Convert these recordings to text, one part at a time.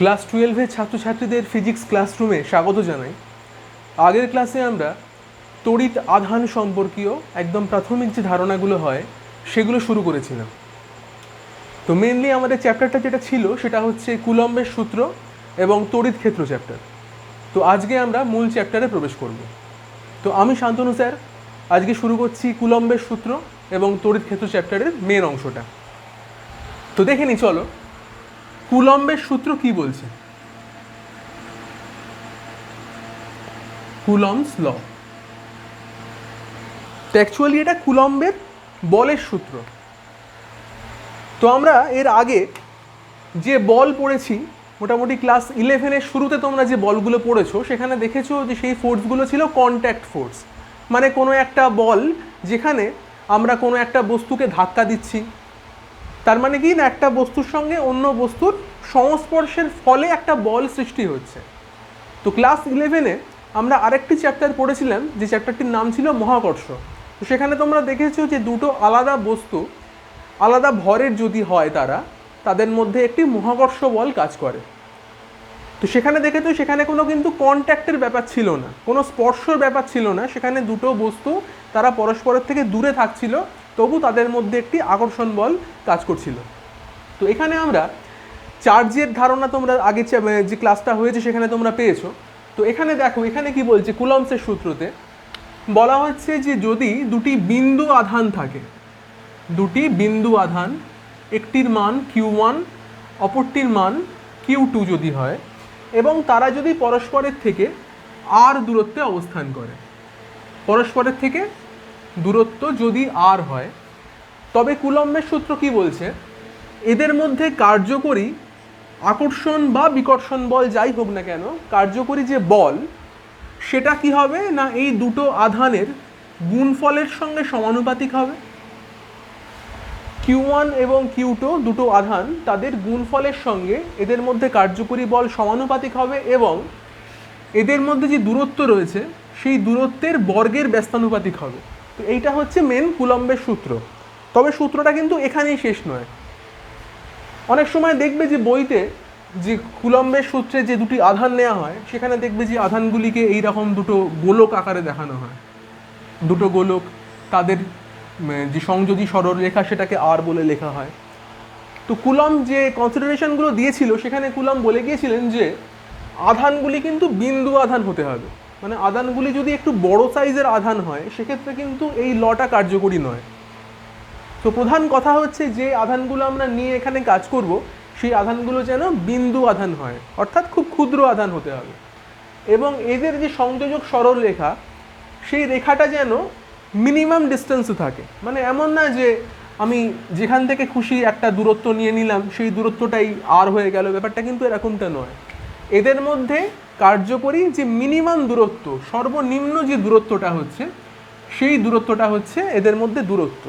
Class 12-এর ছাত্রছাত্রীদের physics ক্লাসরুমে স্বাগত জানাই। আগের ক্লাসে আমরা তড়িৎ আধান সম্পর্কীয় একদম প্রাথমিক যে ধারণাগুলো হয় সেগুলো শুরু করেছিলাম। তো মেনলি আমাদের চ্যাপ্টারটা যেটা ছিল সেটা হচ্ছে কুলম্বের সূত্র এবং তড়িৎ ক্ষেত্র চ্যাপ্টার। তো আজকে আমরা মূল চ্যাপ্টারে প্রবেশ করব। তো আমি শান্তনু স্যার আজকে শুরু করছি কুলম্বের সূত্র এবং তড়িৎ ক্ষেত্র চ্যাপ্টারের মেন অংশটা। তো দেখে নি চলো কুলম্বের সূত্র কি বলছে। Coulomb's law. তো অ্যাকচুয়ালি এটা কুলম্বের বলের সূত্র। তো আমরা এর আগে যে বল পড়েছি মোটামুটি ক্লাস 11-এর শুরুতে তোমরা যে বলগুলো পড়েছো সেখানে দেখেছো যে সেই ফোর্সগুলো ছিল কন্ট্যাক্ট ফোর্স, মানে কোনো একটা বল যেখানে আমরা কোনো একটা বস্তুকে ধাক্কা দিচ্ছি, তার মানে কি না একটা বস্তুর সঙ্গে অন্য বস্তুর সংস্পর্শের ফলে একটা বল সৃষ্টি হচ্ছে। তো ক্লাস 11-এ আমরা আরেকটি চ্যাপ্টার পড়েছিলাম যে চ্যাপ্টারটির নাম ছিল মহাকর্ষ। তো সেখানে তোমরা দেখেছো যে দুটো আলাদা বস্তু আলাদা ভরের যদি হয় তাদের মধ্যে একটি মহাকর্ষ বল কাজ করে। তো সেখানে দেখেছো সেখানে কোনো কিন্তু কন্ট্যাক্টের ব্যাপার ছিল না, কোনো স্পর্শর ব্যাপার ছিল না, সেখানে দুটো বস্তু তারা পরস্পরের থেকে দূরে থাকছিল তবু তাদের মধ্যে একটি আকর্ষণ বল কাজ করছিল। তো এখানে আমরা চার্জের ধারণা তোমরা আগে যে ক্লাসটা হয়েছে সেখানে তোমরা পেয়েছো। তো এখানে দেখো এখানে কি বলছে কুলম্বসের সূত্রতে বলা হচ্ছে যে যদি দুটি বিন্দু আধান থাকে, দুটি বিন্দু আধান একটির মান Q1 অপরটির মান Q2 যদি হয় এবং তারা যদি পরস্পরের থেকে r দূরত্বে অবস্থান করে, পরস্পরের থেকে দূরত্ব যদি r হয়, তবে কুলম্বের সূত্র কি বলছে এদের মধ্যে কার্যকরী আকর্ষণ বা বিকর্ষণ বল যাই হোক না কেন, কার্যকরী যে বল সেটা কি হবে না এই দুটো আধানের গুণফলের সঙ্গে সমানুপাতিক হবে। Q1 এবং Q2 দুটো আধান তাদের গুণফলের সঙ্গে এদের মধ্যে কার্যকরী বল সমানুপাতিক হবে এবং এদের মধ্যে যে দূরত্ব রয়েছে সেই দূরত্বের বর্গের ব্যস্তানুপাতিক হবে। তো এইটা হচ্ছে মেন কুলম্বের সূত্র। তবে সূত্রটা কিন্তু এখানেই শেষ নয়। অনেক সময় দেখবে যে বইতে যে কুলম্বের সূত্রে যে দুটি আধান নেওয়া হয় সেখানে দেখবে যে আধানগুলিকে এইরকম দুটো গোলক আকারে দেখানো হয়, দুটো গোলক, তাদের যে সংযোজী সরলরেখা সেটাকে আর বলে লেখা হয়। তো কুলম্ব যে কনসিডারেশনগুলো দিয়েছিল সেখানে কুলম্ব বলে গিয়েছিলেন যে আধানগুলি কিন্তু বিন্দু আধান হতে হবে, মানে আধানগুলি যদি একটু বড় সাইজের আধান হয় সেক্ষেত্রে কিন্তু এই লটা কার্যকরী নয়। তো প্রধান কথা হচ্ছে যে আধানগুলো আমরা নিয়ে এখানে কাজ করব সেই আধানগুলো যেন বিন্দু আধান হয়, অর্থাৎ খুব ক্ষুদ্র আধান হতে হবে এবং এদের যে সংযোজক সরলরেখা সেই রেখাটা যেন মিনিমাম ডিস্টেন্সে থাকে, মানে এমন না যে আমি যেখান থেকে খুশি একটা দূরত্ব নিয়ে নিলাম সেই দূরত্বটাই আর হয়ে গেল, ব্যাপারটা কিন্তু এরকমটা নয়। এদের মধ্যে কার্যকরী যে মিনিমাম দূরত্ব, সর্বনিম্ন যে দূরত্বটা হচ্ছে সেই দূরত্বটা হচ্ছে এদের মধ্যে দূরত্ব।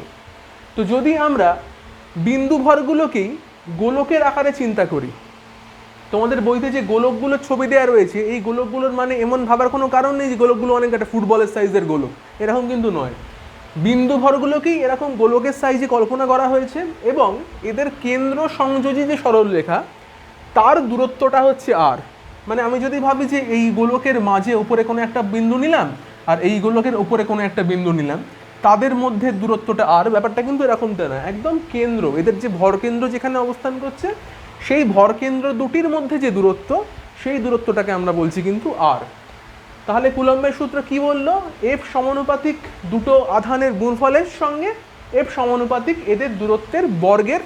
তো যদি আমরা বিন্দু ভরগুলোকেই গোলকের আকারে চিন্তা করি, তোমাদের বইতে যে গোলকগুলোর ছবি দেওয়া রয়েছে এই গোলকগুলোর মানে এমন ভাবার কোনো কারণ নেই যে গোলকগুলো অনেক একটা ফুটবলের সাইজের গোলক, এরকম কিন্তু নয়। বিন্দু ভরগুলোকেই এরকম গোলকের সাইজে কল্পনা করা হয়েছে এবং এদের কেন্দ্র সংযোজী যে সরলরেখা তার দূরত্বটা হচ্ছে r। মানে আমি যদি ভাবি যে এই গোলকের মাঝে উপরে কোনো একটা বিন্দু নিলাম আর এই গোলকের উপরে কোনো একটা বিন্দু নিলাম, তাদের মধ্যে দূরত্বটা r, ব্যাপারটা কিন্তু এরকমটা না, একদম কেন্দ্র, এদের যে ভরকেন্দ্র যেখানে অবস্থান করছে সেই ভরকেন্দ্র দুটির মধ্যে যে দূরত্ব সেই দূরত্বটাকে আমরা বলছি কিন্তু r। তাহলে কুলম্বের সূত্র কি বলল, F সমানুপাতিক দুটো আধানের গুণফলের সঙ্গে F সমানুপাতিক এদের দূরত্বের বর্গের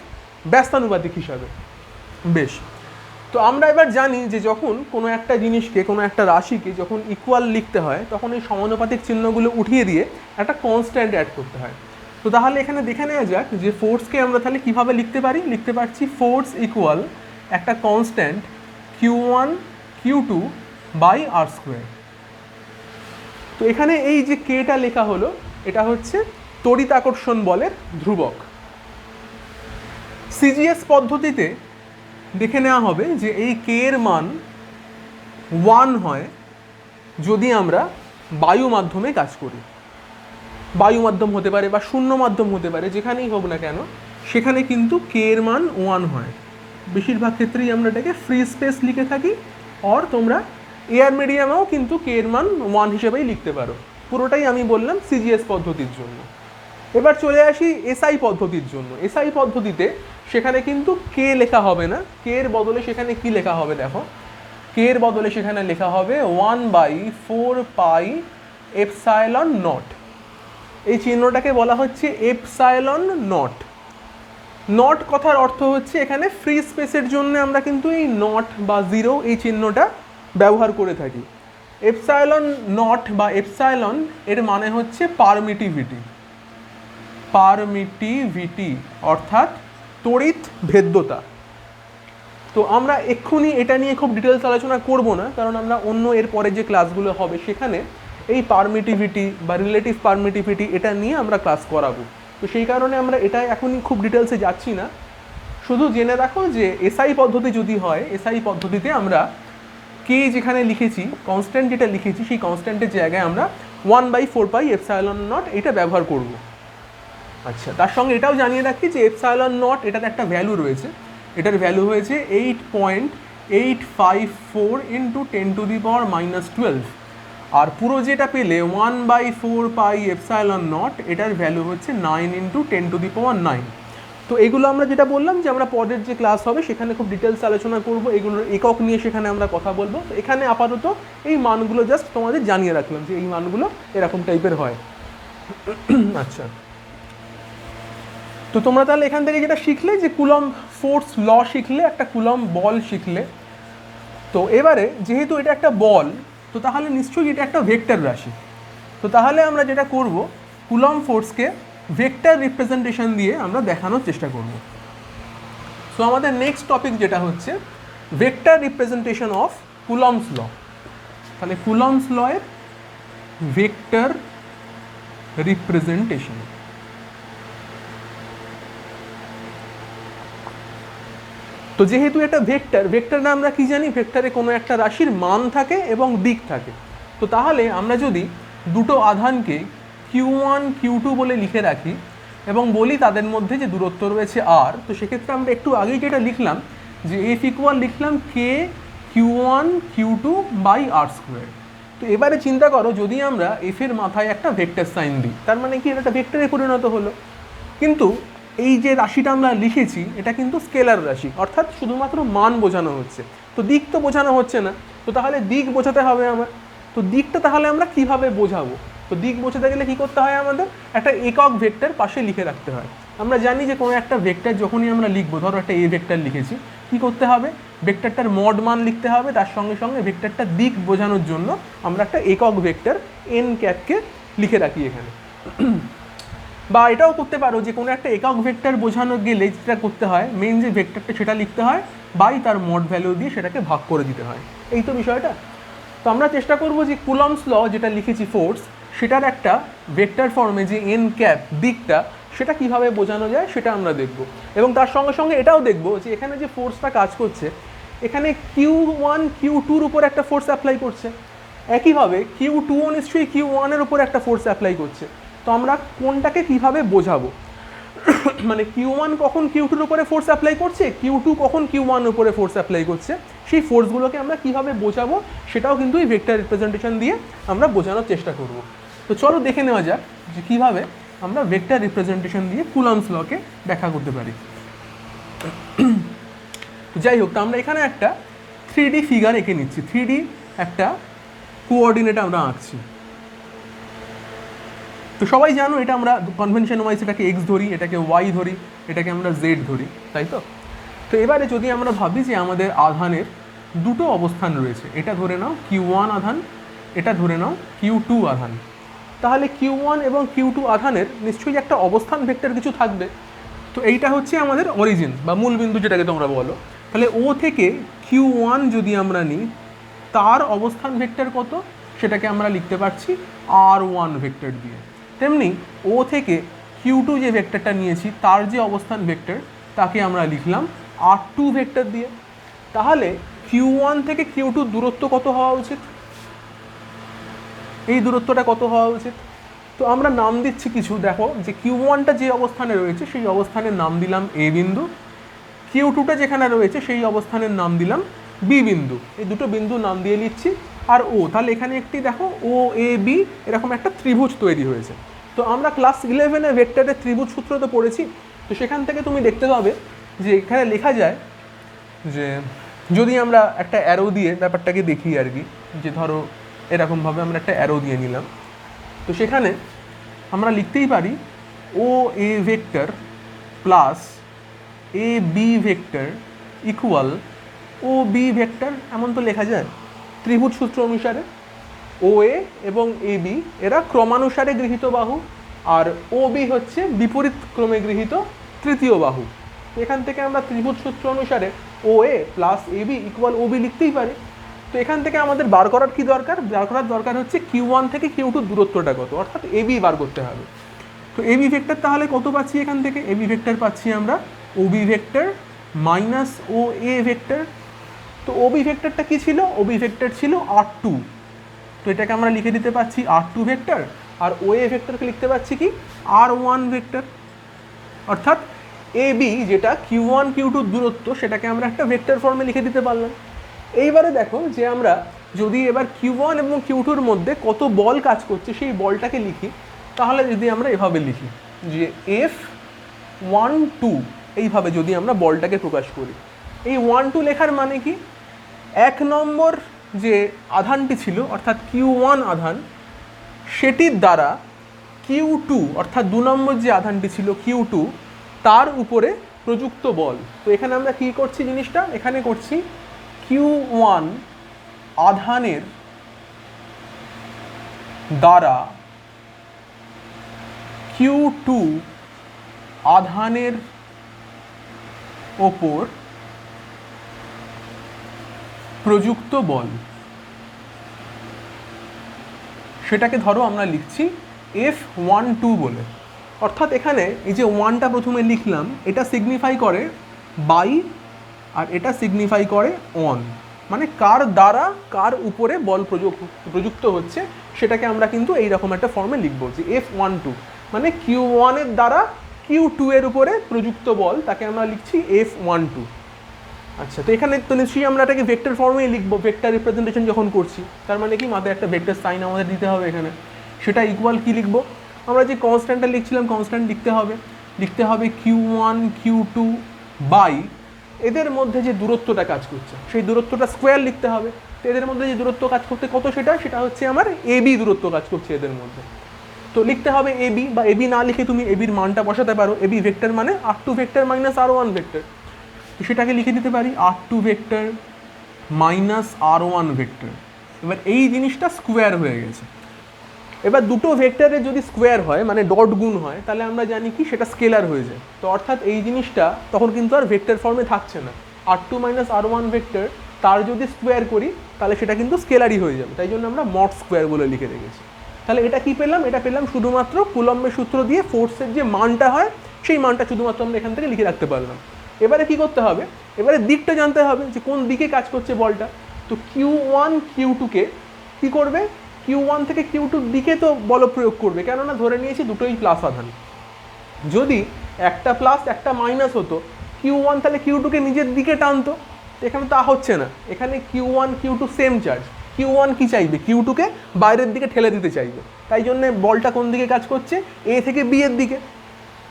ব্যস্তানুপাতিক হিসাবে। বেশ, তো আমরা এবার জানি যে যখন কোনো একটা জিনিসকে, কোনো একটা রাশিকে যখন ইকুয়াল লিখতে হয় তখন এই সমানুপাতিক চিহ্নগুলো উঠিয়ে দিয়ে একটা কনস্ট্যান্ট অ্যাড করতে হয়। তো তাহলে এখানে দেখে নেওয়া যাক যে ফোর্সকে আমরা তাহলে কীভাবে লিখতে পারি। লিখতে পারছি ফোর্স ইকুয়াল একটা constant Q1 Q2 by r²। তো এখানে এই যে কেটা লেখা হলো এটা হচ্ছে তড়িৎ আকর্ষণ বলের ধ্রুবক। সিজিএস পদ্ধতিতে দেখে নেওয়া হবে যে এই কে এর মান 1 হয় যদি আমরা বায়ু মাধ্যমে কাজ করি। বায়ু মাধ্যম হতে পারে বা শূন্য মাধ্যম হতে পারে, যেখানেই হোক না কেন সেখানে কিন্তু কে এর মান 1 হয়। বেশিরভাগ ক্ষেত্রেই আমরা এটাকে ফ্রি স্পেস লিখে থাকি, আর তোমরা এয়ার মিডিয়ামেও কিন্তু কে এর মান 1 হিসেবেই লিখতে পারো। পুরোটাই আমি বললাম সিজিএস পদ্ধতির জন্য। এবার চলে আসি এসআই পদ্ধতির জন্য। এসআই পদ্ধতিতে সেখানে কিন্তু কে লেখা হবে না, কে এর বদলে সেখানে কি লেখা হবে দেখো, কে এর বদলে সেখানে লেখা হবে 1/4 এপসাইলন নট। এই চিহ্নটাকে বলা হচ্ছে এপসাইলন নট। নট কথার অর্থ হচ্ছে এখানে ফ্রি স্পেসের জন্য আমরা কিন্তু এই নট বা জিরো এই চিহ্নটা ব্যবহার করে থাকি। এপসাইলন নট বা এপসাইলন এর মানে হচ্ছে পারমিটিভিটি, পারমিটিভিটি অর্থাৎ তড়িৎ ভেদ্যতা। তো আমরা এক্ষুনি এটা নিয়ে খুব ডিটেলস আলোচনা করব না, কারণ আমরা অন্য এর পরে যে ক্লাসগুলো হবে সেখানে এই পারমিটিভিটি বা রিলেটিভ পারমিটিভিটি এটা নিয়ে আমরা ক্লাস করাবো। তো সেই কারণে আমরা এটা এখনই খুব ডিটেলসে যাচ্ছি না। শুধু জেনে রাখো যে এসআই পদ্ধতি যদি হয়, এসআই পদ্ধতিতে আমরা কে যেখানে লিখেছি, কনস্ট্যান্ট যেটা লিখেছি, সেই কনস্ট্যান্টের জায়গায় আমরা 1/4 এপসাইলন নট এটা ব্যবহার করব। আচ্ছা, তার সঙ্গে এটাও জানিয়ে রাখি যে এপসাইলন নট এটার একটা ভ্যালু রয়েছে, এটার ভ্যালু হয়েছে 8.854 × 10⁻⁻12। আর পুরো যেটা পেলে 1/4 এপসাইলন নট এটার ভ্যালু হচ্ছে 9 × 10⁹। তো এগুলো আমরা যেটা বললাম যে আমরা পরের যে ক্লাস হবে সেখানে খুব ডিটেলস আলোচনা করব, এগুলোর একক নিয়ে সেখানে আমরা কথা বলবো। তো এখানে আপাতত এই মানগুলো জাস্ট তোমাদের জানিয়ে রাখলাম যে এই মানগুলো এরকম টাইপের হয়। আচ্ছা, তো তোমরা তাহলে এখান থেকে যেটা শিখলে যে কুলম্ব ফোর্স ল শিখলে, একটা কুলম্ব বল শিখলে। তো এবারে যেহেতু এটা একটা বল, তো তাহলে নিশ্চয়ই এটা একটা ভেক্টর রাশি। তো তাহলে আমরা যেটা করব, কুলম্ব ফোর্সকে ভেক্টর রিপ্রেজেন্টেশন দিয়ে আমরা দেখানোর চেষ্টা করব। সো আমাদের নেক্সট টপিক যেটা হচ্ছে vector representation of Coulomb's law. তাহলে কুলম্বস ল এর ভেক্টর রিপ্রেজেন্টেশন। তো যেহেতু এটা ভেক্টর, ভেক্টরে আমরা কি জানি, ভেক্টরে কোনো একটা রাশির মান থাকে এবং দিক থাকে। তো তাহলে আমরা যদি দুটো আধানকে Q1 Q2 বলে লিখে রাখি এবং বলি তাদের মধ্যে যে দূরত্ব রয়েছে r, তো সেক্ষেত্রে আমরা একটু আগেই যেটা লিখলাম যে F ইকুয়াল লিখলাম K Q1 Q2/r²। তো এবারে চিন্তা করো যদি আমরা F এর মাথায় একটা ভেক্টর সাইন দিই, তার মানে কি এটা ভেক্টরে পরিণত হলো। কিন্তু এই যে রাশিটা আমরা লিখেছি এটা কিন্তু স্কেলার রাশি, অর্থাৎ শুধুমাত্র মান বোঝানো হচ্ছে, তো দিক তো বোঝানো হচ্ছে না। তো তাহলে দিক বোঝাতে হবে আমার। তো দিকটা তাহলে আমরা কিভাবে বোঝাবো? তো দিক বোঝাতে গেলে কি করতে হয়, আমাদের একটা একক ভেক্টর পাশে লিখে রাখতে হয়। আমরা জানি যে কোনো একটা ভেক্টর যখনই আমরা লিখবো, ধরো একটা এ ভেক্টর লিখেছি, কি করতে হবে, ভেক্টরটার মড মান লিখতে হবে, তার সঙ্গে সঙ্গে ভেক্টরটার দিক বোঝানোর জন্য আমরা একটা একক ভেক্টর এন ক্যাপকে লিখে রাখি এখানে। বা এটাও করতে পারো যে কোনো একটা একক ভেক্টর বোঝানো গেলে যেটা করতে হয়, মেইন যে ভেক্টরটা সেটা লিখতে হয়, বাই তার মড ভ্যালু দিয়ে সেটাকে ভাগ করে দিতে হয়। এই তো বিষয়টা। তো আমরা চেষ্টা করব যে কুলম্বস ল যেটা লিখেছি ফোর্স, সেটার একটা ভেক্টর ফর্মে যে এন ক্যাপ দিকটা, সেটা কিভাবে বোঝানো যায় সেটা আমরা দেখব। এবং তার সঙ্গে সঙ্গে এটাও দেখব যে এখানে যে ফোর্সটা কাজ করছে, এখানে Q1 Q2-র উপর একটা ফোর্স অ্যাপ্লাই করছে, একইভাবে Q2ও নিশ্চয়ই Q1-এর উপর একটা ফোর্স অ্যাপ্লাই করছে। তো আমরা কোনটাকে কিভাবে বোঝাবো, মানে Q1 কখন Q2-র উপরে ফোর্স অ্যাপ্লাই করছে, Q2 কখন Q1-এর উপরে ফোর্স অ্যাপ্লাই করছে, সেই ফোর্সগুলোকে আমরা কিভাবে বোঝাবো সেটাও কিন্তু এই ভেক্টর রিপ্রেজেন্টেশন দিয়ে আমরা বোঝানোর চেষ্টা করব। তো চলো দেখে নেওয়া যাক যে কীভাবে আমরা ভেক্টর রিপ্রেজেন্টেশন দিয়ে কুলম্বস লকে ব্যাখ্যা করতে পারি। যাই হোক, তো আমরা এখানে একটা 3D ফিগার এঁকে নিচ্ছি, 3D একটা কোঅর্ডিনেট আমরা আঁকছি। তো সবাই জানো এটা আমরা কনভেনশন ওয়াইজ এটাকে এক্স ধরি, এটাকে ওয়াই ধরি, এটাকে আমরা জেড ধরি, তাই তো। তো এবারে যদি আমরা ভাবি যে আমাদের আধানের দুটো অবস্থান রয়েছে, এটা ধরে নাও Q1 আধান, এটা ধরে নাও Q2 আধান, তাহলে Q1 এবং Q2 আধানের নিশ্চয়ই একটা অবস্থান ভেক্টর কিছু থাকবে। তো এইটা হচ্ছে আমাদের অরিজিন বা মূল বিন্দু যেটাকে তোমরা বলো। তাহলে ও থেকে Q1 যদি আমরা নিই, তার অবস্থান ভেক্টর কত, সেটাকে আমরা লিখতে পারছি R1 ভেক্টর দিয়ে। তেমনি ও থেকে Q2 যে ভেক্টরটা নিয়েছি তার যে অবস্থান ভেক্টর, তাকে আমরা লিখলাম R2 ভেক্টর দিয়ে। তাহলে Q1 থেকে Q2 দূরত্ব কত হওয়া উচিত, এই দূরত্বটা কত হওয়া উচিত? তো আমরা নাম দিচ্ছি কিছু, দেখো যে Q1টা যে অবস্থানে রয়েছে সেই অবস্থানের নাম দিলাম এ বিন্দু, Q2টা যেখানে রয়েছে সেই অবস্থানের নাম দিলাম বি বিন্দু, এই দুটো বিন্দু নাম দিয়ে নিচ্ছি। আর ও, তাহলে এখানে একটি দেখো ও এ বি এরকম একটা ত্রিভুজ তৈরি হয়েছে। তো আমরা ক্লাস 11-এ ভেক্টরের ত্রিভুজ সূত্র তো পড়েছি, তো সেখান থেকে তুমি দেখতে পাবে যে এখানে লেখা যায় যে যদি আমরা একটা অ্যারো দিয়ে ব্যাপারটাকে দেখি আর কি, যে ধরো এরকমভাবে আমরা একটা অ্যারো দিয়ে নিলাম, তো সেখানে আমরা লিখতেই পারি O A vector plus A B vector equal O B vector, এমন তো লেখা যায় ত্রিভুজ সূত্র অনুসারে। ও এ এবং এ বি এরা ক্রমানুসারে গৃহীত বাহু, আর ও বি হচ্ছে বিপরীত ক্রমে গৃহীত তৃতীয় বাহু। তো এখান থেকে আমরা ত্রিভুজ সূত্র অনুসারে ও এ plus A B equal O B লিখতেই পারি। তো এখান থেকে আমাদের বার করার কি দরকার? বার করার দরকার হচ্ছে Q1 থেকে Q2 দূরত্বটা কত, অর্থাৎ এ বি বার করতে হবে। তো এ বি ভেক্টর তাহলে কত পাচ্ছি এখান থেকে? এ বি ভেক্টর পাচ্ছি আমরা O B vector minus O A vector. তো ও বি ভেক্টরটা কী ছিল? ও বি ভেক্টর ছিল R2, তো এটাকে আমরা লিখে দিতে পারছি R2 ভেক্টর, আর ও এ ভেক্টরকে লিখতে পারছি কি R1 ভেক্টর। অর্থাৎ এ বি যেটা Q1 Q2 দূরত্ব, সেটাকে আমরা একটা ভেক্টর ফর্মে লিখে দিতে পারলাম। এইবারে দেখো যে আমরা যদি এবার Q1 এবং Q2-র মধ্যে কত বল কাজ করছে সেই বলটাকে লিখি, তাহলে যদি আমরা এভাবে লিখি যে F12, এইভাবে যদি আমরা বলটাকে প্রকাশ করি, এই 1-2 লেখার মানে কি? 1 নম্বর যে আধানটি ছিল অর্থাৎ Q1 আধান, সেটির দ্বারা Q2 অর্থাৎ 2 নম্বর যে আধানটি ছিল Q2 তার উপরে প্রযুক্ত বল। তো এখানে আমরা কি করছি জিনিসটা? এখানে করছি Q1 আধানের দ্বারা Q2 আধানের ওপর প্রযুক্ত বল, সেটাকে ধরো আমরা লিখছি F12 বলে। অর্থাৎ এখানে এই যে 1টা প্রথমে লিখলাম, এটা সিগনিফাই করে বাই, আর এটা সিগনিফাই করে অন, মানে কার দ্বারা কার উপরে বল প্রযুক্ত হচ্ছে সেটাকে আমরা কিন্তু এইরকম একটা ফর্মে লিখবো যে F12 মানে Q1 এর দ্বারা Q2 এর উপরে প্রযুক্ত বল, তাকে আমরা লিখছি F12। আচ্ছা, তো এখানে তো নিশ্চয়ই আমরা এটাকে ভেক্টর ফর্মেই লিখবো, ভেক্টর রিপ্রেজেন্টেশন যখন করছি, তার মানে কি মাথায় একটা ভেক্টর সাইন আমাদের দিতে হবে এখানে। সেটা ইকুয়াল কি লিখবো? আমরা যে কনস্ট্যান্টটা লিখছিলাম কনস্ট্যান্ট লিখতে হবে Q1 Q2 বাই এদের মধ্যে যে দূরত্বটা কাজ করছে সেই দূরত্বটা স্কোয়ার লিখতে হবে। তো এদের মধ্যে যে দূরত্ব কাজ করতে কত, সেটা হচ্ছে আমার এ বি দূরত্ব কাজ করছে এদের মধ্যে। তো লিখতে হবে এ বি, বা এ বি না লিখে তুমি এ বির মানটা বসাতে পারো। এ বি ভেক্টর মানে R2 vector minus R1 vector, তো সেটাকে লিখে দিতে পারি R2 vector minus R1 vector. এবার এই জিনিসটা স্কোয়ার হয়ে গেছে। এবার দুটো ভেক্টরের যদি স্কোয়ার হয় মানে ডট গুণ হয়, তাহলে আমরা জানি কি সেটা স্কেলার হয়ে যায়। তো অর্থাৎ এই জিনিসটা তখন কিন্তু আর ভেক্টর ফর্মে থাকছে না। R2 মাইনাস R1 ভেক্টর তার যদি স্কোয়ার করি তাহলে সেটা কিন্তু স্কেলারই হয়ে যাবে, তাই জন্য আমরা মড স্কোয়ার বলে লিখে রেখেছি। তাহলে এটা কি পেলাম? এটা পেলাম শুধুমাত্র কুলম্বের সূত্র দিয়ে ফোর্সের যে মানটা হয় সেই মানটা শুধুমাত্র আমরা এখান থেকে লিখে রাখতে পারলাম। এবারে কি করতে হবে? এবারে দিকটা জানতে হবে যে কোন দিকে কাজ করছে বলটা। তো Q1 Q2-কে কী করবে? Q1 থেকে Q2-র দিকে তো বল প্রয়োগ করবে, কেননা ধরে নিয়েছি দুটোই প্লাস আধান। যদি একটা প্লাস একটা মাইনাস হতো, Q1 তাহলে Q2-কে নিজের দিকে টানতো, এখানে তা হচ্ছে না। এখানে Q1 Q2 same charge, Q1 কি চাইবে? Q2-কে বাইরের দিকে ঠেলে দিতে চাইবে, তাই জন্য বলটা কোন দিকে কাজ করছে? এ থেকে বি এর দিকে।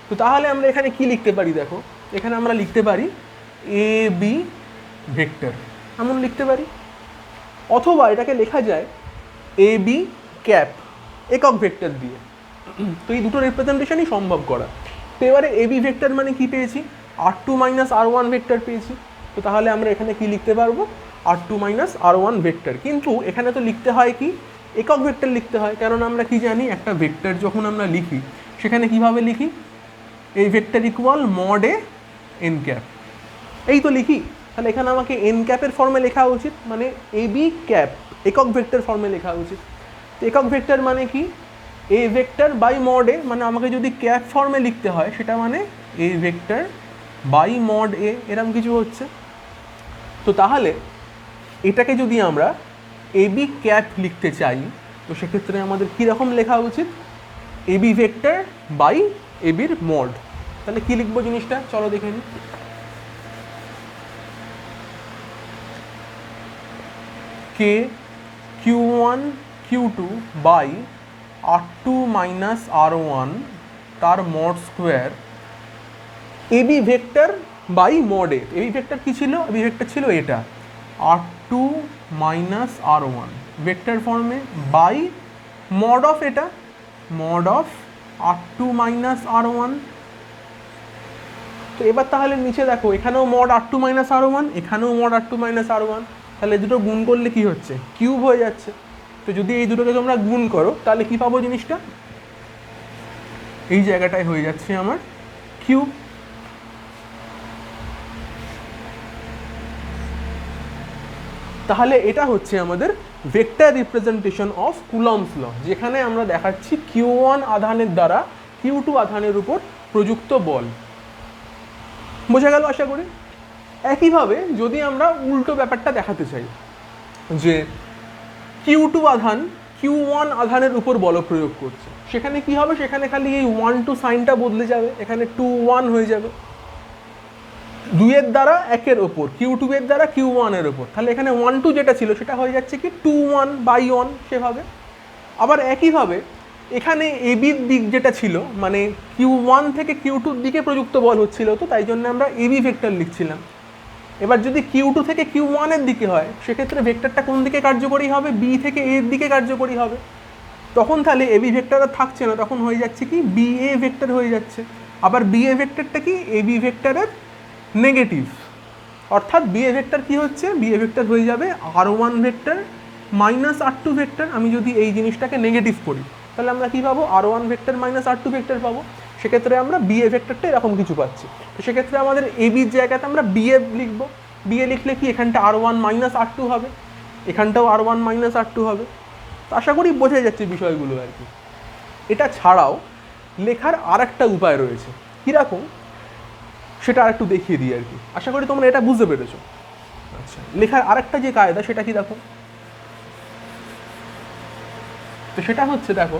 তো তাহলে আমরা এখানে কি লিখতে পারি? দেখো এখানে আমরা লিখতে পারি এ বি ভেক্টর, এমন লিখতে পারি। অথবা এটাকে লেখা যায় এ বি ক্যাপ একক ভেক্টর দিয়ে। তো এই দুটো রিপ্রেজেন্টেশনই সম্ভব করা। তো এবারে এ বি ভেক্টর মানে কি পেয়েছি? R2 মাইনাস R1 ভেক্টর পেয়েছি। তো তাহলে আমরা এখানে কি লিখতে পারবো? R2 minus R1 vector. কিন্তু এখানে তো লিখতে হয় কি একক ভেক্টর লিখতে হয়, কারণ আমরা কি জানি একটা ভেক্টর যখন আমরা লিখি সেখানে কিভাবে লিখি? এই vector equal mod A N cap, এই তো লিখি। তাহলে এখানে আমাকে এন ক্যাপের ফর্মে লেখা উচিত, মানে এ বি ক্যাপ একক ভেক্টর ফর্মে লেখা উচিত। তো একক ভেক্টর মানে কি? A vector by mod A, মানে আমাকে যদি ক্যাপ ফর্মে লিখতে হয় সেটা মানে A vector by mod A, এরকম কিছু হচ্ছে। তো তাহলে এটাকে যদি আমরা এ বি ক্যাপ লিখতে চাই তো সেক্ষেত্রে আমাদের কীরকম লেখা উচিত? A B vector by A বির মড। তাহলে কী লিখবো জিনিসটা চলো দেখে নিই। K Q one Q two by R2 minus R1 তার mod square AB vector by mod A. AB vector কী ছিল? এবি ভেক্টর ছিল এটা, R2 মাইনাস R1 ভেক্টর ফর্মে বাই মড অফ এটা, mod of R2 minus R1। তো এবার তাহলে নিচে দেখো, এখানেও মড R2 মাইনাস R1, এখানেও মড R2 মাইনাস R1, তাহলে এই দুটো গুণ করলে কি হচ্ছে? কিউব হয়ে যাচ্ছে। তো যদি এই দুটোকে তোমরা গুণ করো তাহলে কি পাবো জিনিসটা? এই জায়গাটায় হয়ে যাচ্ছে আমার কিউব। তাহলে এটা হচ্ছে আমাদের vector representation of Coulomb's law, যেখানে আমরা দেখাচ্ছি Q1 আধানের দ্বারা Q2 আধানের উপর প্রযুক্ত বল। বোঝা গেল আশা করি। একইভাবে যদি আমরা উল্টো ব্যাপারটা দেখাতে চাই, যে Q2 আধান Q1 আধানের উপর বল প্রয়োগ করছে, সেখানে কি হবে? সেখানে খালি এই 1 2 সাইনটা বদলে যাবে, এখানে 2 1 হয়ে যাবে। 2 এর দ্বারা 1 এর ওপর, Q2 এর দ্বারা Q1 এর ওপর, তাহলে এখানে 1 2 যেটা ছিল সেটা হয়ে যাচ্ছে কি 2 1 বাই 1 সেভাবে। আবার একইভাবে এখানে এবির দিক যেটা ছিল, মানে Q1 থেকে Q2 এর দিকে প্রযুক্ত বল হচ্ছিল, তো তাই জন্য আমরা এবি ভেক্টর লিখছিলাম। এবার যদি Q2 থেকে Q1 এর দিকে হয়, সেক্ষেত্রে ভেক্টরটা কোন দিকে কার্যকরী হবে? বি থেকে এর দিকে কার্যকরী হবে। তখন তাহলে এবি ভেক্টর আর থাকছে না, তখন হয়ে যাচ্ছে কি বি এ ভেক্টর হয়ে যাচ্ছে। আবার বি এ ভেক্টরটা কি? এবি ভেক্টরের নেগেটিভ, অর্থাৎ বি এ ভেক্টর কী হচ্ছে? বি এ ভেক্টর হয়ে যাবে R1 vector minus R2 vector. আমি যদি এই জিনিসটাকে নেগেটিভ করি তাহলে আমরা কী পাবো? R1 vector minus R2 vector পাবো। সেক্ষেত্রে আমরা বি এ ভেক্টরটা এরকম কিছু পাচ্ছি। তো সেক্ষেত্রে আমাদের এবির জায়গাতে আমরা বি এ লিখবো। বি এ লিখলে কি এখানটা R1 মাইনাস R2 হবে, এখানটাও R1 মাইনাস R2 হবে। তো আশা করি বোঝা যাচ্ছে বিষয়গুলো আর কি। এটা ছাড়াও লেখার আর একটা উপায় রয়েছে, কীরকম সেটা আর একটু দেখিয়ে দিই আর কি। আশা করি তোমরা এটা বুঝতে পেরেছো। আচ্ছা, লেখার আরেকটা যে কায়দা সেটা কি দেখো, তো সেটা হচ্ছে দেখো,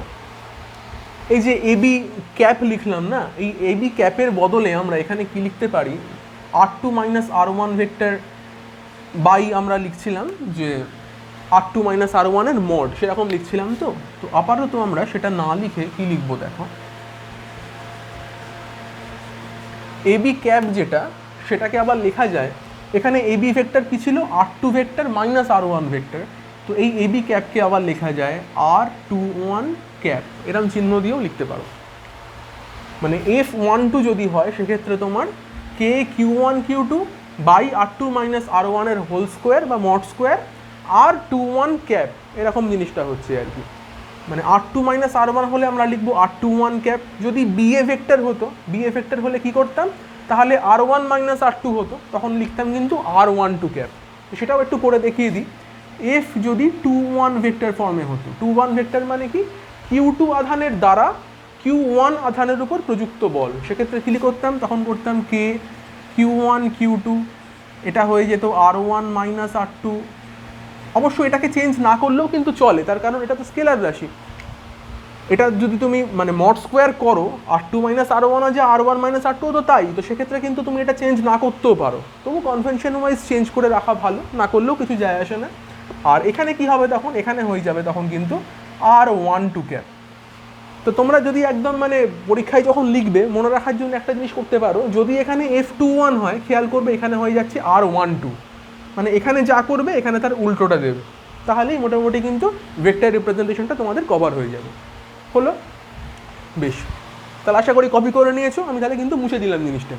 এই যে এবি ক্যাপ লিখলাম না, এই এবি ক্যাপের বদলে আমরা এখানে কি লিখতে পারি? R2 minus R1 vector by আমরা লিখছিলাম যে R2 মাইনাস R1 এর মড, সেরকম লিখছিলাম। তো আপাতত আমরা সেটা না লিখে কি লিখবো দেখো, এবি ক্যাপ যেটা, সেটাকে আবার লেখা যায়, এখানে এবি ভেক্টর কি ছিল? R2 vector minus R1 vector. তো এই এবি ক্যাপকে আবার লেখা যায় R21 ক্যাপ, এরকম চিহ্ন দিয়েও লিখতে পারো। মানে F12 যদি হয় সেক্ষেত্রে তোমার কে Q1 Q2 by R2 minus R1 এর হোল স্কোয়ার বা মড স্কোয়ার R21 ক্যাপ, এরকম জিনিসটা হচ্ছে আর কি। মানে R2 মাইনাস R1 হলে আমরা লিখবো R21 ক্যাপ। যদি বি এ ভেক্টর হতো, বি এ ভেক্টর হলে কি করতাম? তাহলে R1 মাইনাস R2 হতো, তখন লিখতাম কিন্তু R12 ক্যাপ। সেটাও একটু করে দেখিয়ে দিই। এফ যদি 2 1 ভেক্টর ফর্মে হতো, 2 1 ভেক্টর মানে কি? Q2 আধানের দ্বারা Q1 আধানের উপর প্রযুক্ত বল, সেক্ষেত্রে কী করতাম? তখন করতাম কে Q1 Q2, এটা হয়ে যেত R1 মাইনাস R2। অবশ্য এটাকে চেঞ্জ না করলেও কিন্তু চলে, তার কারণ এটা তো স্কেলার রাশি। এটা যদি তুমি মানে মড স্কোয়ার করো, R2 মাইনাস R1 আছে, R1 মাইনাস R2 তো তাই, তো সেক্ষেত্রে কিন্তু তুমি এটা চেঞ্জ না করতেও পারো। তবু কনভেনশন ওয়াইজ চেঞ্জ করে রাখা ভালো, না করলেও কিছু যায় আসে না। আর এখানে কি হবে তখন? এখানে হয়ে যাবে তখন কিন্তু R12 ক্যাপ। তো তোমরা যদি একদম মানে পরীক্ষায় যখন লিখবে, মনে রাখার জন্য একটা জিনিস করতে পারো, যদি এখানে F21 হয়, খেয়াল করবে এখানে হয়ে যাচ্ছে R12, মানে এখানে যা করবে এখানে তার উল্টোটা দেবে, তাহলেই মোটামুটি কিন্তু ভেক্টর রিপ্রেজেন্টেশনটা তোমাদের কভার হয়ে যাবে। হলো? বেশ, তাহলে আশা করি কপি করে নিয়েছো। আমি তাহলে কিন্তু মুছে দিলাম জিনিসটা।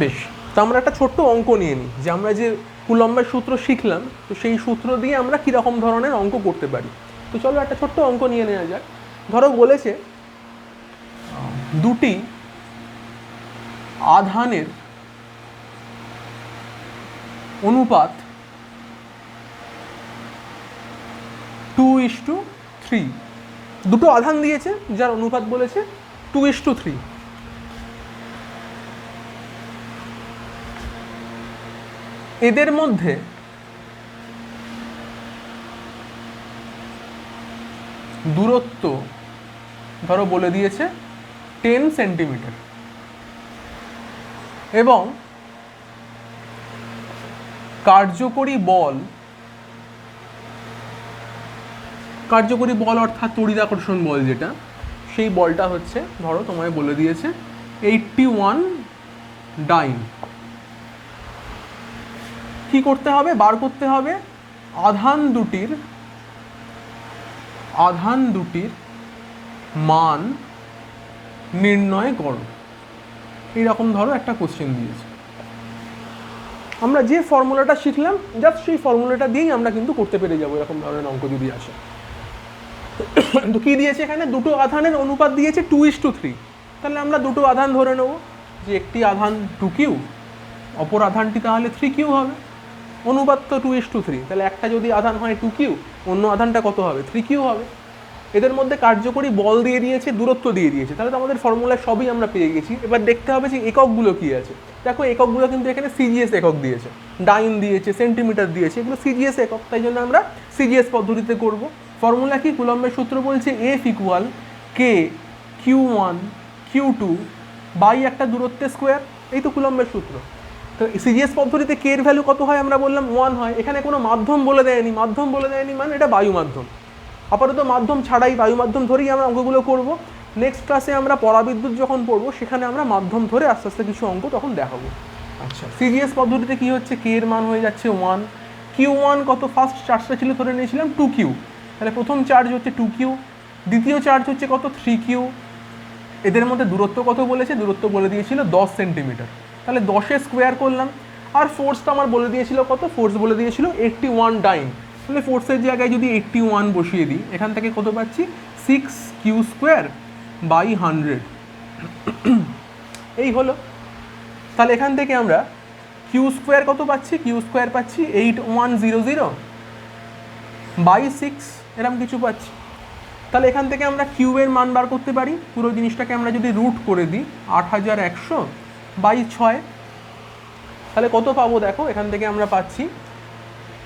বেশ, তো আমরা একটা ছোট্ট অঙ্ক নিয়ে নিই, যে আমরা যে কুলম্বের সূত্র শিখলাম, তো সেই সূত্র দিয়ে আমরা কীরকম ধরনের অঙ্ক করতে পারি। তো চলো একটা ছোট্ট অঙ্ক নিয়ে নেওয়া যাক। ধরো বলেছে দুটি আধানের অনুপাত 2:3, দুটো আধান দিয়েছে যার অনুপাত বলেছে 2:3। এদের মধ্যে দূরত্ব ধরো বলে দিয়েছে 10 সেন্টিমিটার এবং কার্যকরী বল অর্থাৎ তড়িৎাকর্ষণ বল যেটা, সেই বলটা হচ্ছে ধরো তোমায় বলে দিয়েছে 81 ডাইন। কি করতে হবে? বার করতে হবে আধান দুটির মান নির্ণয় করো। এইরকম ধরো একটা কোশ্চেন দিয়েছে। আমরা যে ফর্মুলাটা শিখলাম জাস্ট সেই ফর্মুলাটা দিয়েই আমরা কিন্তু করতে পেরে যাবো এরকম ধরনের অঙ্ক যদি আসে। তো কি দিয়েছে এখানে? দুটো আধানের অনুপাত দিয়েছে 2:3। তাহলে আমরা দুটো আধান ধরে নেব, যে একটি আধান 2q, অপর আধানটি তাহলে 3q হবে। অনুপাত তো 2:3, তাহলে একটা যদি আধান হয় 2q, অন্য আধানটা কত হবে? 3q হবে। এদের মধ্যে কার্যকরী বল দিয়ে দিয়েছে, দূরত্ব দিয়ে দিয়েছে, তাহলে তো আমাদের ফর্মুলায় সবই আমরা পেয়ে গেছি। এবার দেখতে হবে যে এককগুলো কী আছে। দেখো এককগুলো কিন্তু এখানে সিজিএস একক দিয়েছে, ডাইন দিয়েছে, সেন্টিমিটার দিয়েছে, এগুলো সিজিএস একক, তাই জন্য আমরা সিজিএস পদ্ধতিতে করব। ফর্মুলা কি? কুলম্বের সূত্র বলছে F = K Q1 Q2 by একটা দূরত্বের স্কোয়ার। এই তো কুলম্বের সূত্র। তো সিজিএস পদ্ধতিতে কে এর ভ্যালু কত হয়? আমরা বললাম 1 হয়। এখানে কোনো মাধ্যম বলে দেয়নি, মানে এটা বায়ু মাধ্যম। আপাতত মাধ্যম ছাড়াই বায়ু মাধ্যম ধরেই আমরা অঙ্কগুলো করব। নেক্সট ক্লাসে আমরা পরাবিদ্যুৎ যখন পড়বো সেখানে আমরা মাধ্যম ধরে আস্তে আস্তে কিছু অঙ্ক তখন দেখাবো। আচ্ছা, সিজিএস পদ্ধতিতে কি হচ্ছে? কে এর মান হয়ে যাচ্ছে 1, Q1 কত? ফার্স্ট চার্জটা ছিল ধরে নিয়েছিলাম 2q, তাহলে প্রথম চার্জ হচ্ছে 2q, দ্বিতীয় চার্জ হচ্ছে কত? 3q। এদের মধ্যে দূরত্ব কত বলেছে? দূরত্ব বলে দিয়েছিল 10 সেন্টিমিটার, তাহলে 10-এর স্কোয়ার করলাম। আর ফোর্সটা আমার বলে দিয়েছিল কত? ফোর্স বলে দিয়েছিল 81 ডাইন। তাহলে ফোর্সের জায়গায় যদি 81 বসিয়ে দিই, এখান থেকে কত পাচ্ছি? 6q²/100। এই হলো। তাহলে এখান থেকে আমরা q² কত পাচ্ছি? q² পাচ্ছি 8100/6, এরকম কিছু পাচ্ছি। তাহলে এখান থেকে আমরা কিউ এর মান বার করতে পারি। পুরো জিনিসটাকে আমরা যদি রুট করে দিই 8100/6, তাহলে কত পাবো? দেখো এখান থেকে আমরা পাচ্ছি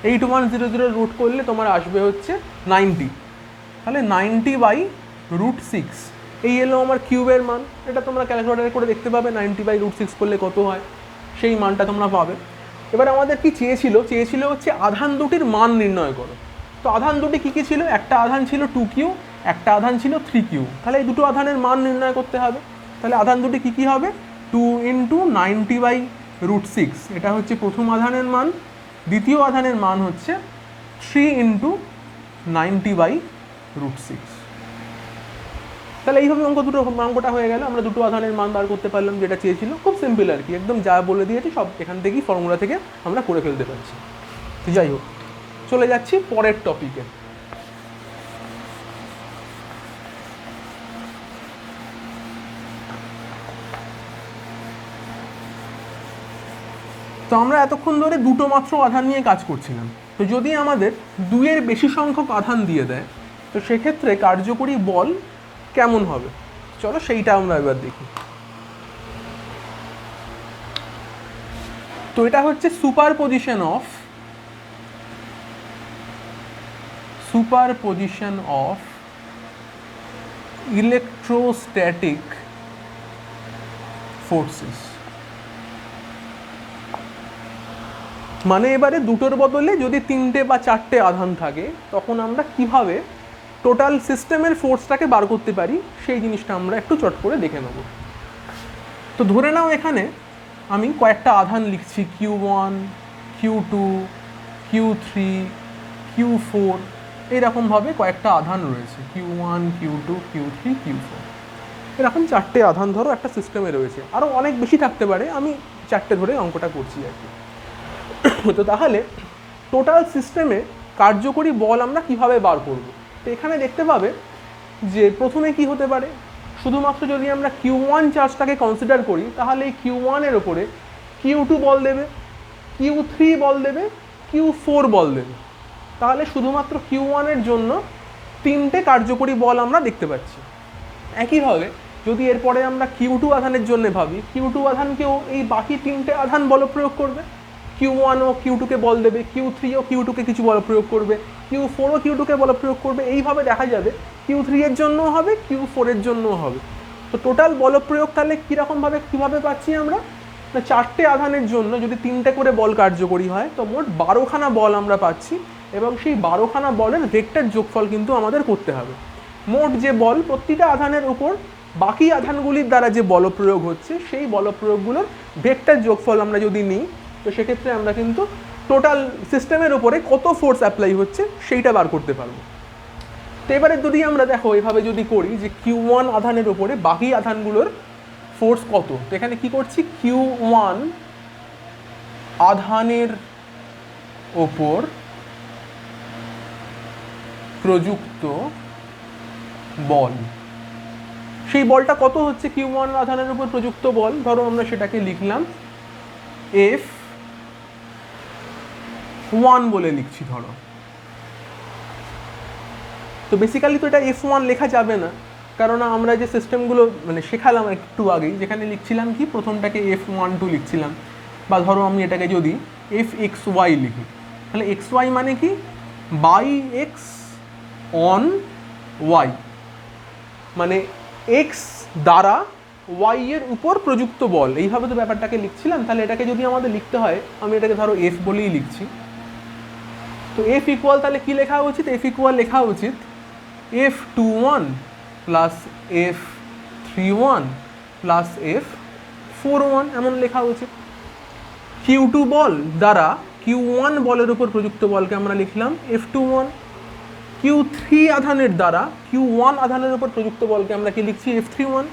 8100 রুট করলে তোমার আসবে হচ্ছে 90, তাহলে 90/√6 এই এলো আমার কিউবের মান। এটা তোমরা ক্যালকুলেটারে করে দেখতে পাবে 90/√6 করলে কত হয়, সেই মানটা তোমরা পাবে। এবার আমাদের কি চেয়েছিল হচ্ছে আধান দুটির মান নির্ণয় করো। তো আধান দুটি কী কী ছিল? একটা আধান ছিল 2q, একটা আধান ছিল 3q। তাহলে এই দুটো আধানের মান নির্ণয় করতে হবে। তাহলে আধান দুটি কী কী হবে? 2 × 90/√6, এটা হচ্ছে প্রথম আধানের মান। দ্বিতীয় আধানের মান হচ্ছে 3 × 90/√6। তাহলে এইভাবে অঙ্কটা হয়ে গেল। আমরা দুটো আধানের মান বার করতে পারলাম, যেটা চেয়েছিল। খুব সিম্পল আর কি, একদম যা বলে দিয়েছি সব এখান থেকেই ফর্মুলা থেকে আমরা করে ফেলতে পারছি। তো যাই হোক, চলে যাচ্ছি পরের টপিকে। তো আমরা এতক্ষণ ধরে দুটো মাত্র আধান নিয়ে কাজ করছিলাম। তো যদি আমাদের 2-এর বেশি সংখ্যক আধান দিয়ে দেয়, তো সেক্ষেত্রে কার্যকরী বল কেমন হবে? চলো সেইটা আমরা এবার দেখি। তো এটা হচ্ছে সুপারপজিশন অফ ইলেকট্রোস্ট্যাটিক ফোর্সেস। মানে এবারে দুটোর বদলে যদি 3টে বা 4টে আধান থাকে, তখন আমরা কিভাবে টোটাল সিস্টেমের ফোর্সটাকে বার করতে পারি সেই জিনিসটা আমরা একটু চট করে দেখে নেব। তো ধরে নাও এখানে আমি কয়েকটা আধান লিখছি, Q1 Q2 Q3 Q4, এইরকমভাবে কয়েকটা আধান রয়েছে, Q1 Q2 Q3 Q4, এরকম 4টে আধান ধরো একটা সিস্টেমে রয়েছে। আরও অনেক বেশি থাকতে পারে, আমি 4টে ধরে অঙ্কটা করছি আর কি। তো তাহলে টোটাল সিস্টেমে কার্যকরী বল আমরা কিভাবে বার করব? তো এখানে দেখতে পাবে যে প্রথমে কি হতে পারে, শুধুমাত্র যদি আমরা Q1 চার্জটাকে কনসিডার করি, তাহলে এই Q1 এর ওপরে Q2 বল দেবে, Q3 বল দেবে, Q4 বল দেবে। তাহলে শুধুমাত্র Q1 এর জন্য 3টে কার্যকরী বল আমরা দেখতে পাচ্ছি। একইভাবে যদি এরপরে আমরা Q2 আধানের জন্য ভাবি, Q2 আধানকেও এই বাকি 3টে আধান বল প্রয়োগ করবে। Q1 ও Q2কে বল দেবে, Q3 ও Q2কে কিছু বল প্রয়োগ করবে, Q4 ও Q2কে বল প্রয়োগ করবে। এইভাবে দেখা যাবে Q3 এর জন্যও হবে, Q4 এর জন্যও হবে। তো টোটাল বল প্রয়োগ তাহলে কীরকমভাবে কীভাবে পাচ্ছি আমরা না, 4টে আধানের জন্য যদি 3টে করে বল কার্যকরী হয় তো মোট 12খানা বল আমরা পাচ্ছি, এবং সেই 12খানা বলের ভেক্টর যোগফল কিন্তু আমাদের করতে হবে। মোট যে বল প্রতিটা আধানের উপর বাকি আধানগুলির দ্বারা যে বল প্রয়োগ হচ্ছে সেই বল প্রয়োগগুলোর ভেক্টর যোগফল আমরা যদি নিই, তো সেক্ষেত্রে আমরা কিন্তু টোটাল সিস্টেমের উপরে কত ফোর্স অ্যাপ্লাই হচ্ছে সেইটা বার করতে পারবো। তো এবারে যদি আমরা দেখো এভাবে যদি করি যে Q1 আধানের উপরে বাকি আধানগুলোর ফোর্স কত, তো এখানে কি করছি, Q1 আধানের ওপর প্রযুক্ত বল, সেই বলটা কত হচ্ছে Q1 আধানের উপর প্রযুক্ত বল, ধরো আমরা সেটাকে লিখলাম F1 বলে লিখছি ধরো। তো বেসিক্যালি তো এটা F1 লেখা যাবে না, কারণ আমরা যে সিস্টেমগুলো মানে শেখালাম একটু আগেই, যেখানে লিখছিলাম কি প্রথমটাকে F12 লিখছিলাম, বা ধরো আমি এটাকে যদি Fxy লিখি, তাহলে xy মানে কি বাই এক্স অন ওয়াই, মানে এক্স দ্বারা ওয়াই এর উপর প্রযুক্ত বল, এইভাবে তো ব্যাপারটাকে লিখছিলাম। তাহলে এটাকে যদি আমাদের লিখতে হয়, আমি এটাকে ধরো F বলেই লিখছি। তো F ইকুয়াল তাহলে কি লেখা উচিত, F ইকুয়াল লেখা উচিত F21 plus F31 plus F41, এমন লেখা উচিত। Q2 বল দ্বারা Q1 বলের উপর প্রযুক্ত বলকে আমরা লিখলাম F21, Q3 আধানের দ্বারা Q1 আধানের উপর প্রযুক্ত বলকে আমরা কি লিখছি F31,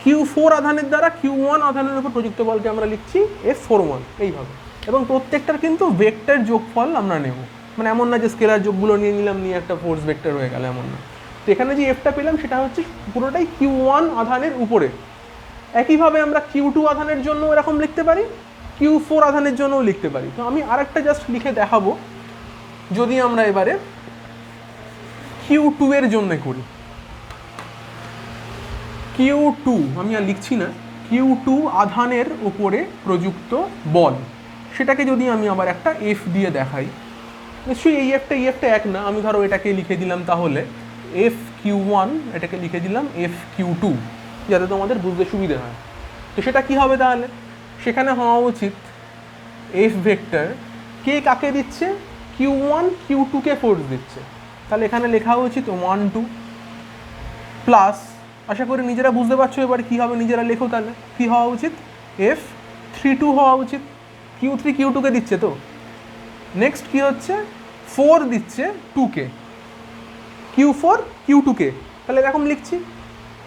Q4 আধানের দ্বারা Q1 আধানের উপর প্রযুক্ত বলকে আমরা লিখছি F41, এইভাবে। এবং প্রত্যেকটার কিন্তু ভেক্টর যোগফল আমরা নেব, মানে এমন না যে স্কেলার যোগগুলো নিয়ে নিলাম, নিয়ে একটা ফোর্স ভেক্টর হয়ে গেল, এমন না। তো এখানে যে এফটা পেলাম সেটা হচ্ছে পুরোটাই Q1 আধানের উপরে। একইভাবে আমরা Q2 আধানের জন্য এরকম লিখতে পারি, Q4 আধানের জন্যও লিখতে পারি। তো আমি আরেকটা জাস্ট লিখে দেখাবো, যদি আমরা এবারে Q2 এর জন্য করি, Q2 আমি আর লিখছি না, Q2 আধানের উপরে প্রযুক্ত বল, সেটাকে যদি আমি আবার একটা F দিয়ে দেখাই, নিশ্চয়ই এই এফটা এক না, আমি ধরো এটাকে লিখে দিলাম তাহলে Fq1, এটাকে লিখে দিলাম Fq2, যাতে তোমাদের বুঝতে সুবিধে হয়। তো সেটা কি হবে তাহলে, সেখানে হওয়া উচিত F ভেক্টর কে কাকে দিচ্ছে, Q1 Q2কে ফোর্স দিচ্ছে, তাহলে এখানে লেখা উচিত 1 2 প্লাস, আশা করি নিজেরা বুঝতে পারছো এবার কি হবে, নিজেরা লেখো তাহলে কি হওয়া উচিত, F32 হওয়া উচিত, Q3 Q2কে দিচ্ছে। তো নেক্সট কি হচ্ছে, 4 দিচ্ছে 2কে, Q4 Q2কে, তাহলে এরকম লিখছি।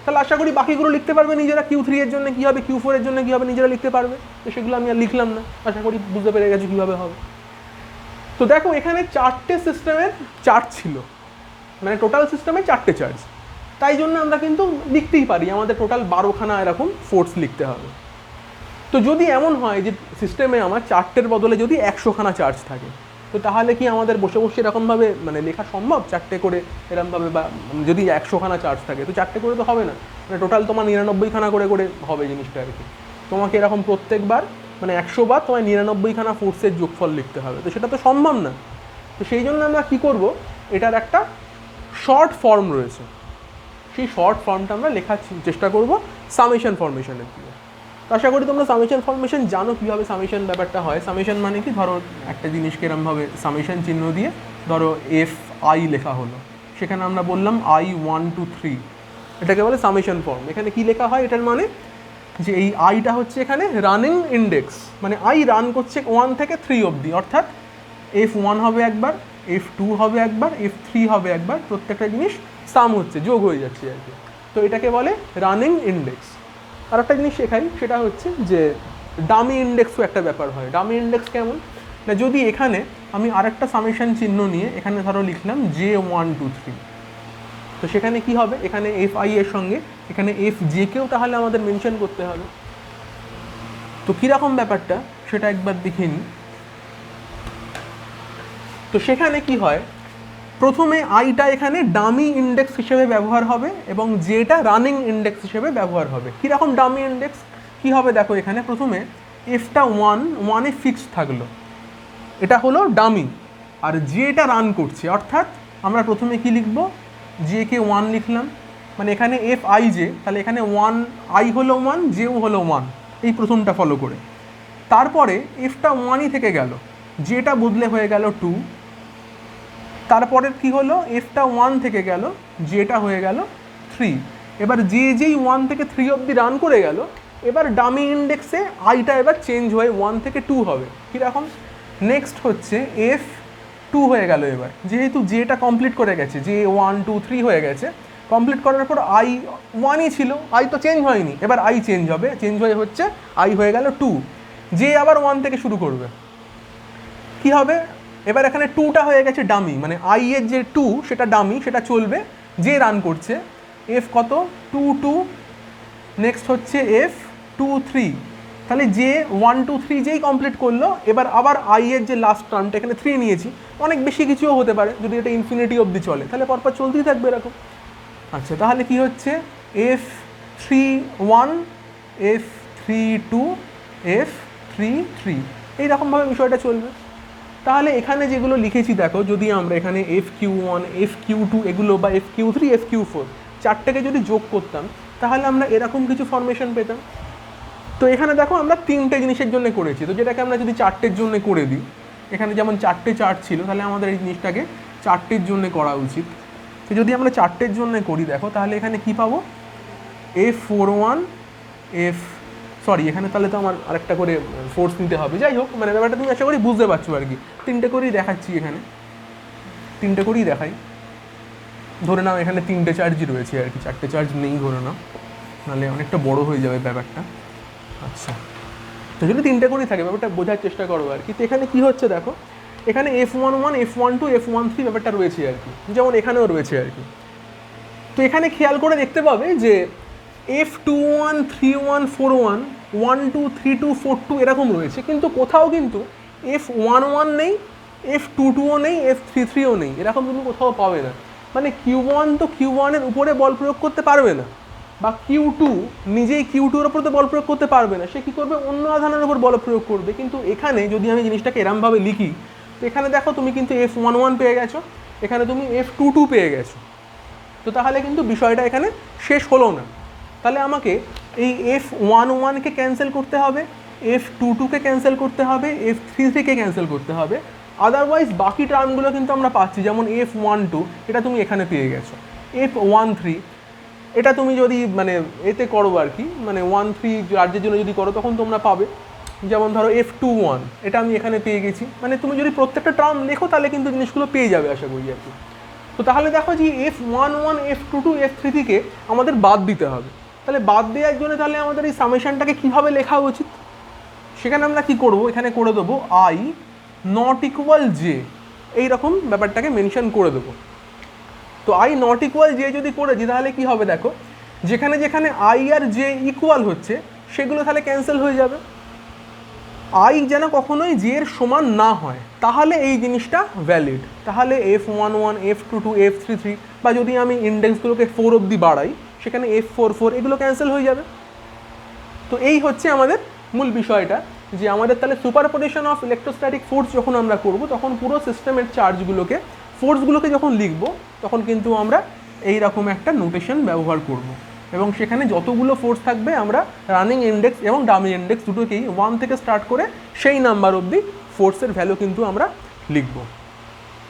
তাহলে আশা করি বাকিগুলো লিখতে পারবে নিজেরা, Q3 এর জন্য কী হবে, Q4 এর জন্য কী হবে, নিজেরা লিখতে পারবে। তো সেগুলো আমি আর লিখলাম না, আশা করি বুঝতে পেরে গেছো কীভাবে হবে। তো দেখো এখানে 4টে সিস্টেমের চার্জ ছিল, মানে টোটাল সিস্টেমে 4টে চার্জ, তাই জন্য আমরা কিন্তু লিখতেই পারি আমাদের টোটাল 12খানা এরকম ফোর্স লিখতে হবে। তো যদি এমন হয় যে সিস্টেমে আমার 4টের বদলে যদি 100খানা চার্জ থাকে, তো তাহলে কি আমাদের বসে বসে এরকমভাবে মানে লেখা সম্ভব 4টে করে এরকমভাবে, বা যদি 100খানা চার্জ থাকে তো 4টে করে তো হবে না, মানে টোটাল তোমার 99খানা করে করে হবে জিনিসটা আর কি। তোমাকে এরকম প্রত্যেকবার মানে 100 বার তোমায় 99খানা ফোর্সের যোগফল লিখতে হবে, তো সেটা তো সম্ভব না। তো সেই জন্য আমরা কী করব, এটার একটা শর্ট ফর্ম রয়েছে, সেই শর্ট ফর্মটা আমরা লেখার চেষ্টা করব সামেশন ফর্মেশনের দিয়ে। আশা করি তোমরা সামেশন ফর্মেশন জানো কীভাবে সামেশন ব্যাপারটা হয়। সামেশন মানে কি, ধরো একটা জিনিসকে এরমভাবে সামেশন চিহ্ন দিয়ে ধরো Fi লেখা হলো, সেখানে আমরা বললাম I1 2 3, এটাকে বলে সামেশন ফর্ম। এখানে কি লেখা হয়, এটার মানে যে এই আইটা হচ্ছে এখানে রানিং ইন্ডেক্স, মানে আই রান করছে 1 থেকে 3 অবধি, অর্থাৎ F1 হবে একবার, F2 হবে একবার, F3 হবে একবার, প্রত্যেকটা জিনিস সাম হচ্ছে, যোগ হয়ে যাচ্ছে আর কি। তো এটাকে বলে রানিং ইন্ডেক্স। আর একটা জিনিস শেখাই, সেটা হচ্ছে যে ডামি ইন্ডেক্সও একটা ব্যাপার হয়। ডামি ইন্ডেক্স কেমন না, যদি এখানে আমি আরেকটা সামেশন চিহ্ন নিয়ে এখানে ধরো লিখলাম J1 2 3, তো সেখানে কি হবে, এখানে Fi এর সঙ্গে এখানে Fj-কেও তাহলে আমাদের মেনশন করতে হবে। তো কীরকম ব্যাপারটা সেটা একবার দেখে নিই। তো সেখানে কি হয়, প্রথমে আইটা এখানে ডামি ইন্ডেক্স হিসেবে ব্যবহার হবে এবং জেটা রানিং ইন্ডেক্স হিসেবে ব্যবহার হবে। কীরকম ডামি ইন্ডেক্স কী হবে দেখো, এখানে প্রথমে এফটা ওয়ানে ফিক্সড থাকলো, এটা হলো ডামি। আর যেটা রান করছে, অর্থাৎ আমরা প্রথমে কি লিখব, জে কে 1 লিখলাম, মানে এখানে এফ আই জে, তাহলে এখানে 1 আই হলো 1, জেও হলো 1, এই প্রথমটা ফলো করে। তারপরে এফটা 1ই থেকে গেল, যেটা বদলে হয়ে গেল 2। তারপরে কি হলো, এফটা 1 থেকে গেল, যেটা হয়ে গেল 3। এবার যেই 1 থেকে 3 অবধি রান করে গেল, এবার ডামি ইন্ডেক্সে আইটা এবার চেঞ্জ হয়ে 1 থেকে 2 হবে। কীরকম, নেক্সট হচ্ছে এফ 2 হয়ে গেল। এবার যেহেতু যেটা কমপ্লিট করে গেছে, যে 1 2 3 হয়ে গেছে, কমপ্লিট করার পর আই 1ই ছিল, আই তো চেঞ্জ হয়নি, এবার আই চেঞ্জ হবে, চেঞ্জ হয়ে হচ্ছে আই হয়ে গেল 2। যে আবার 1 থেকে শুরু করবে, কি হবে, এবার এখানে 2টা হয়ে গেছে ডামি, মানে আই এর যে 2 সেটা ডামি, সেটা চলবে, যে রান করছে। এফ কত, 2 2, নেক্সট হচ্ছে এফ 2 3, তাহলে যে 1 2 3 যেই কমপ্লিট করলো, এবার আবার আই এর যে লাস্ট টার্মটা, এখানে 3 নিয়েছি, অনেক বেশি কিছুও হতে পারে যদি এটা ইনফিনিটি অবধি চলে, তাহলে পরপর চলতেই থাকবে এরকম। আচ্ছা, তাহলে কি হচ্ছে, এফ 3 1, এফ 3 2, এফ 3 3, এইরকমভাবে বিষয়টা চলবে। তাহলে এখানে যেগুলো লিখেছি দেখো, যদি আমরা এখানে এফ কিউ 1, এফ কিউ 2 এগুলো, বা এফ কিউ 3, এফ কিউ 4 চারটেকে যদি যোগ করতাম, তাহলে আমরা এরকম কিছু ফরমেশন পেতাম। তো এখানে দেখো আমরা 3টে জিনিসের জন্য করেছি, তো যেটাকে আমরা যদি 4টের জন্য করে দিই, এখানে যেমন 4টে চার্ট ছিল, তাহলে আমাদের এই জিনিসটাকে 4টের জন্য করা উচিত। তো যদি আমরা 4টের জন্য করি দেখো, তাহলে এখানে কি পাবো, এফ 4 1, এফ সরি এখানে তাহলে তো আমার আরেকটা করে ফোর্স নিতে হবে, যাই হোক, মানে ব্যাপারটা তুমি আশা করি বুঝতে পারছো আর কি। 3টে করেই দেখাচ্ছি, এখানে 3টে করেই দেখাই। ধরে নাও এখানে 3টে চার্জই রয়েছে আর কি, 4টে চার্জ নেই ধরে নাও, নাহলে অনেকটা বড় হয়ে যাবে ব্যাপারটা। আচ্ছা, তো যদি 3টে করেই থাকে, ব্যাপারটা বোঝার চেষ্টা করবো আর কি। তো এখানে কী হচ্ছে দেখো, এখানে F11, F12, F13 ব্যাপারটা রয়েছে আর কি, যেমন এখানেও রয়েছে আর কি। তো এখানে খেয়াল করে দেখতে পাবে যে F21, 31, 41, 1 2, 3 2, 4 2 এরকম রয়েছে, কিন্তু কোথাও কিন্তু F11 নেই, F22ও নেই, F33ও নেই, এরকম তুমি কোথাও পাবে না। মানে Q1 তো Q1-এর উপরে বল প্রয়োগ করতে পারবে না, বা Q2 নিজেই Q2-এর উপর তো বল প্রয়োগ করতে পারবে না, সে কী করবে, অন্য আধানের উপর বল প্রয়োগ করবে। কিন্তু এখানে যদি আমি জিনিসটাকে এরমভাবে লিখি, তো এখানে দেখো তুমি কিন্তু F11 পেয়ে গেছো, এখানে তুমি F22 পেয়ে গেছো। তো তাহলে কিন্তু বিষয়টা এখানে শেষ হলো না, তাহলে আমাকে এই F11কে ক্যান্সেল করতে হবে, F22কে ক্যান্সেল করতে হবে, F33কে ক্যান্সেল করতে হবে। আদারওয়াইজ বাকি টার্মগুলো কিন্তু আমরা পাচ্ছি, যেমন F12 এটা তুমি এখানে পেয়ে গেছো, F13 এটা তুমি যদি মানে এতে করো আর কি, মানে 1 3 রাজ্যের জন্য যদি করো, তখন তোমরা পাবে। যেমন ধরো F21 এটা আমি এখানে পেয়ে গেছি, মানে তুমি যদি প্রত্যেকটা টার্ম লেখো, তাহলে কিন্তু জিনিসগুলো পেয়ে যাবে আশা করি আর কি। তো তাহলে দেখো যে F11, F22, F33কে আমাদের বাদ দিতে হবে। তাহলে বাদ দেওয়ার জন্য তাহলে আমাদের এই সামেশনটাকে কীভাবে লেখা উচিত, সেখানে আমরা কি করব, এখানে করে দেবো আই নট ইকুয়াল জে, এইরকম ব্যাপারটাকে মেনশন করে দেবো। তো আই নট ইকুয়াল জে যদি করেছি, তাহলে কি হবে দেখো, যেখানে যেখানে আই আর জে ইকুয়াল হচ্ছে, সেগুলো তাহলে ক্যান্সেল হয়ে যাবে। আই যেন কখনোই জে এর সমান না হয়, তাহলে এই জিনিসটা ভ্যালিড। তাহলে F11, F22, F33, বা যদি আমি ইন্ডেক্সগুলোকে 4 অবধি বাড়াই, সেখানে F44 এগুলো ক্যান্সেল হয়ে যাবে। তো এই হচ্ছে আমাদের মূল বিষয়টা, যে আমাদের তাহলে সুপারপোজিশন অফ ইলেকট্রোস্ট্যাটিক ফোর্স যখন আমরা করব, তখন পুরো সিস্টেমের চার্জগুলোকে, ফোর্সগুলোকে যখন লিখব, তখন কিন্তু আমরা এই রকম একটা নোটেশন ব্যবহার করব, এবং সেখানে যতগুলো ফোর্স থাকবে আমরা রানিং ইন্ডেক্স এবং ডামি ইন্ডেক্স দুটোকেই 1 থেকে স্টার্ট করে সেই নাম্বার অবধি ফোর্সের ভ্যালু কিন্তু আমরা লিখব।